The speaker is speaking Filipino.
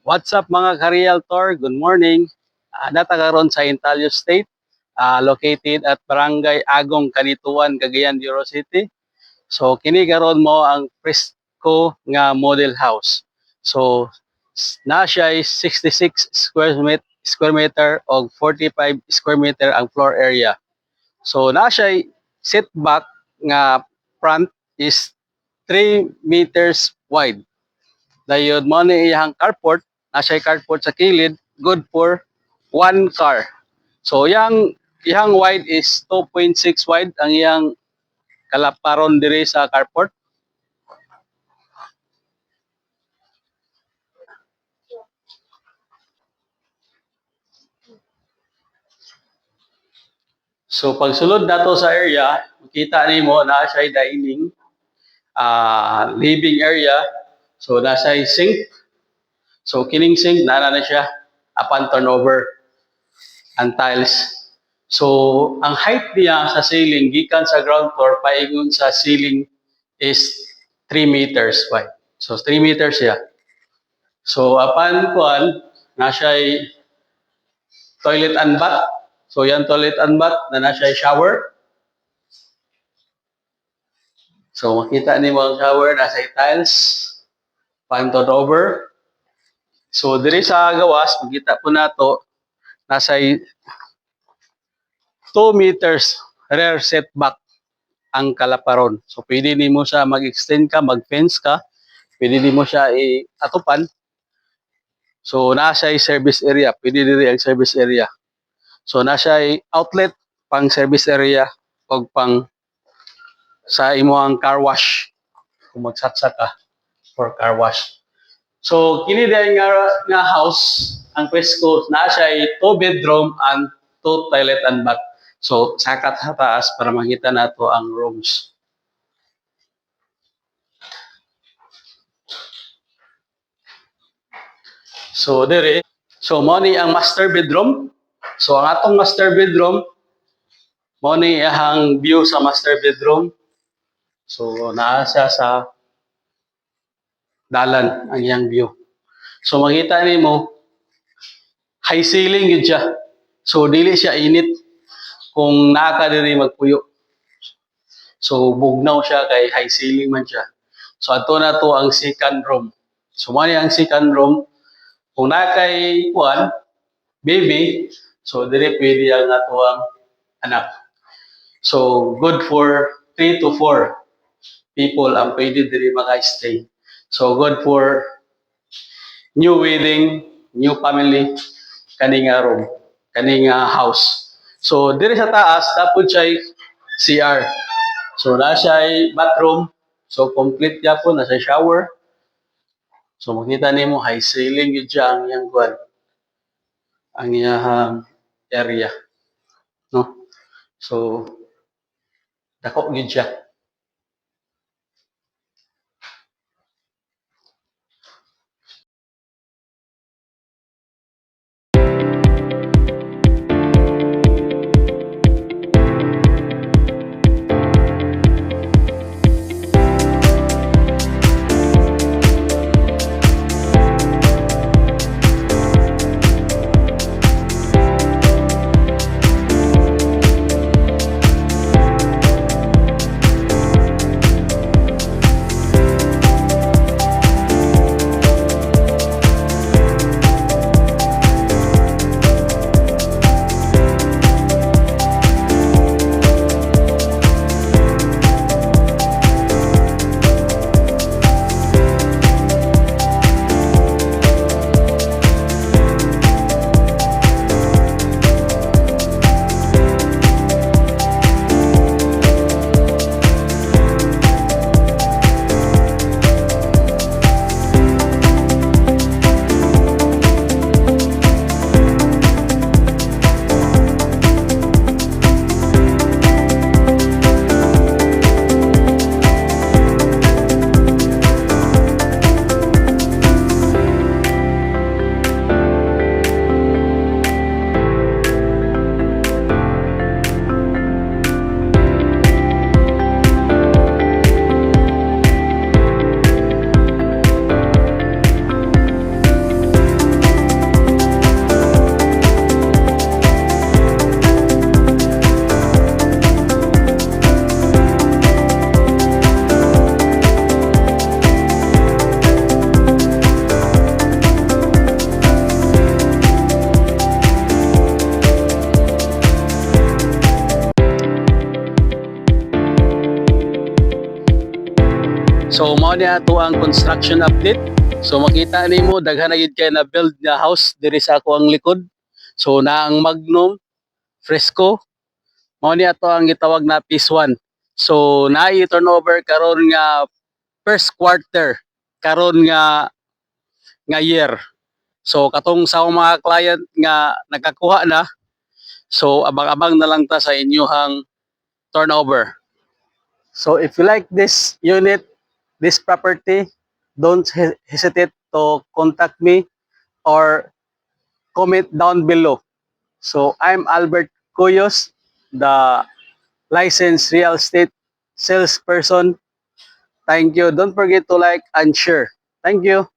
What's up mga ka-realtor? Good morning. Natagaron sa Intalio State, located at Barangay Agong, Kanituan, Cagayan de Oro City. So kini karon mo ang presko nga model house. So na siya ay 66 square meter o 45 square meter ang floor area. So na siya ay setback nga front is 3 meters wide. Dayon mo ni iyang carport, nasa carport sa kilid, good for one car. So iyang wide is 2.6 wide ang iyang kalaparon diri sa carport. So pagsulod nato sa area, makita nimo na siya dining, living area. So nasa sink. So kining sink na siya upon turnover ang tiles. So ang height niya sa ceiling gikan sa ground floor paingon sa ceiling is 3 meters wide. So 3 meters siya. So upon kuan na siya toilet and bath. So yan toilet and bath na siya shower. So makita ni mo ang shower nasa tiles, panton over. So diri sa gawas makita po nato nasa 2 meters rear setback ang kalaparon. So pwede nimo siya mag-extend ka, mag-fence ka, pwede nimo siya i-atupan. So nasa service area, pwede diri ang service area. So nasa outlet pang service area o pang sa imo ang car wash kung magsatsa ka for car wash. So kini dahil nga house ang presko na siya 2 bedroom and 2 toilet and bath. So sakat sa taas para makita nato ang rooms. So dire, so mo ni ang master bedroom. So ang atong master bedroom mo ni ang view sa master bedroom. So naa siya sa dalan ang iyang view. So makita nimo high ceiling gid siya. So dili siya init kung naa ka diri magpuyo. So bugnaw siya kay high ceiling man siya. So ato na to ang second room. So mo ni ang second room kung naa kay kuan baby, so dire pwede ang ato ang anak. So good for 3 to 4 people ang pwede diri maka-stay. So good for new wedding, new family, kaning room, kaning house. So diri sa taas dapat siya CR. So na siya bathroom. So complete gyapon na sa shower. So makita nimo high ceiling gyud siya ang iyang kuan, ang iyang area, no? So dako gyud siya. mao ni ato ang construction update. So makita nimo daghan na gid kay na build nga house diri sa ako ang likod. So na ang Magnum, Fresco, mao ni ato ang gitawag na phase 1. So naay turnover karon nga first quarter karon nga year. So katong sa akong mga client nga nakakuha na, so abang-abang na lang ta sa inyohang turnover. So if you like this unit, this property, don't hesitate to contact me or comment down below. So I'm Albert Cuyos, the licensed real estate salesperson. Thank you. Don't forget to like and share. Thank you.